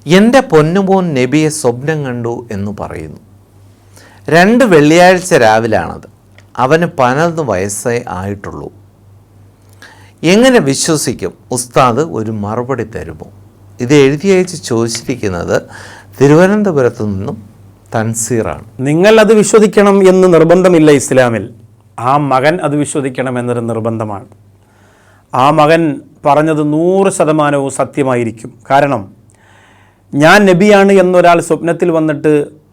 എൻ്റെ പൊന്നുമോൻ നബിയെ സ്വപ്നം കണ്ടു എന്ന് പറയുന്നു. 2 വെള്ളിയാഴ്ച രാവിലാണത്. അവന് 12 വയസ്സേ ആയിട്ടുള്ളൂ. എങ്ങനെ വിശ്വസിക്കും? ഉസ്താദ് ഒരു മറുപടി തരുമോ? ഇത് എഴുതിയയച്ച് ചോദിച്ചിരിക്കുന്നത് തിരുവനന്തപുരത്തു നിന്നും തൻസീറാണ്. നിങ്ങൾ അത് വിശ്വസിക്കണം എന്ന് നിർബന്ധമില്ല ഇസ്ലാമിൽ. ആ മകൻ അത് വിശ്വസിക്കണം എന്നൊരു നിർബന്ധമാണ്. ആ മകൻ പറഞ്ഞത് 100% സത്യമായിരിക്കും. കാരണം ഞാൻ നബിയാണ് എന്നൊരാൾ സ്വപ്നത്തിൽ വന്നിട്ട്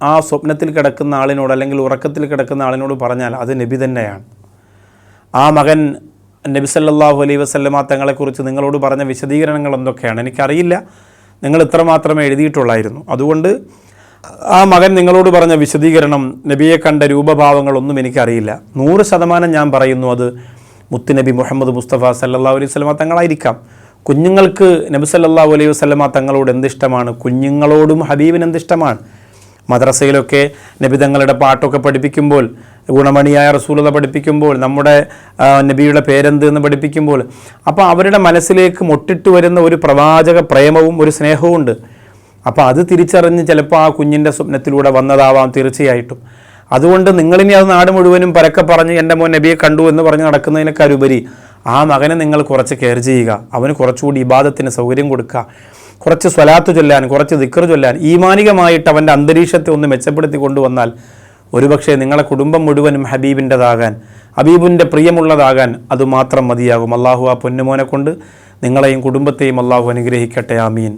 ആ സ്വപ്നത്തിൽ കിടക്കുന്ന ആളിനോട് അല്ലെങ്കിൽ ഉറക്കത്തിൽ കിടക്കുന്ന ആളിനോട് പറഞ്ഞാൽ അത് നബി തന്നെയാണ്. ആ മകൻ നബി സല്ലല്ലാഹു അലൈഹി വസല്ലമ തങ്ങളെക്കുറിച്ച് നിങ്ങളോട് പറഞ്ഞ വിശദീകരണങ്ങൾ എന്തൊക്കെയാണ് എനിക്കറിയില്ല. നിങ്ങൾ ഇത്ര മാത്രമേ എഴുതിയിട്ടുള്ളായിരുന്നു. അതുകൊണ്ട് ആ മകൻ നിങ്ങളോട് പറഞ്ഞ വിശദീകരണം, നബിയെ കണ്ട രൂപഭാവങ്ങളൊന്നും എനിക്കറിയില്ല. 100% ഞാൻ പറയുന്നു അത് മുത്തുനബി മുഹമ്മദ് മുസ്തഫ സല്ലല്ലാഹു അലൈഹി വസല്ലമ തങ്ങളായിരിക്കാം. കുഞ്ഞുങ്ങൾക്ക് നബി സല്ലല്ലാഹു അലൈഹി വസല്ലമ തങ്ങളോട് എന്തിഷ്ടമാണ്, കുഞ്ഞുങ്ങളോടും ഹബീബിന് എന്തിഷ്ടമാണ്. മദ്രസയിലൊക്കെ നബി തങ്ങളുടെ പാട്ടൊക്കെ പഠിപ്പിക്കുമ്പോൾ, ഗുണമണിയായ റസൂലുള്ളാഹി പഠിപ്പിക്കുമ്പോൾ, നമ്മുടെ നബിയുടെ പേരെന്ത് എന്ന് പഠിപ്പിക്കുമ്പോൾ, അപ്പോൾ അവരുടെ മനസ്സിലേക്ക് മൊട്ടിട്ട് വരുന്ന ഒരു പ്രവാചക പ്രേമവും ഒരു സ്നേഹവും ഉണ്ട്. അപ്പോൾ അത് തിരിച്ചറിഞ്ഞ് ചിലപ്പോൾ ആ കുഞ്ഞിൻ്റെ സ്വപ്നത്തിലൂടെ വന്നതാവാം തീർച്ചയായിട്ടും. അതുകൊണ്ട് നിങ്ങളിനി അത് നാട് മുഴുവനും പരക്കെ പറഞ്ഞ് എൻ്റെ മോൻ നബിയെ കണ്ടു എന്ന് പറഞ്ഞ് നടക്കുന്നതിനേക്കാളുപരി ആ മകനെ നിങ്ങൾ കുറച്ച് കെയർ ചെയ്യുക. അവന് കുറച്ചുകൂടി ഇബാദത്തിന് സൗകര്യം കൊടുക്കുക, കുറച്ച് സ്വലാത്ത് ചൊല്ലാൻ, കുറച്ച് ദിക്ർ ചൊല്ലാൻ, ഈമാനികമായിട്ട് അവൻ്റെ അന്തരീക്ഷത്തെ ഒന്ന് മെച്ചപ്പെടുത്തി കൊണ്ടുവന്നാൽ ഒരുപക്ഷെ നിങ്ങളെ കുടുംബം മുഴുവനും ഹബീബിൻ്റെതാകാൻ, ഹബീബിൻ്റെ പ്രിയമുള്ളതാകാൻ അതുമാത്രം മതിയാകും. അള്ളാഹു ആ പൊന്നുമോനെ കൊണ്ട് നിങ്ങളെയും കുടുംബത്തെയും അള്ളാഹു അനുഗ്രഹിക്കട്ടെ. ആമീൻ.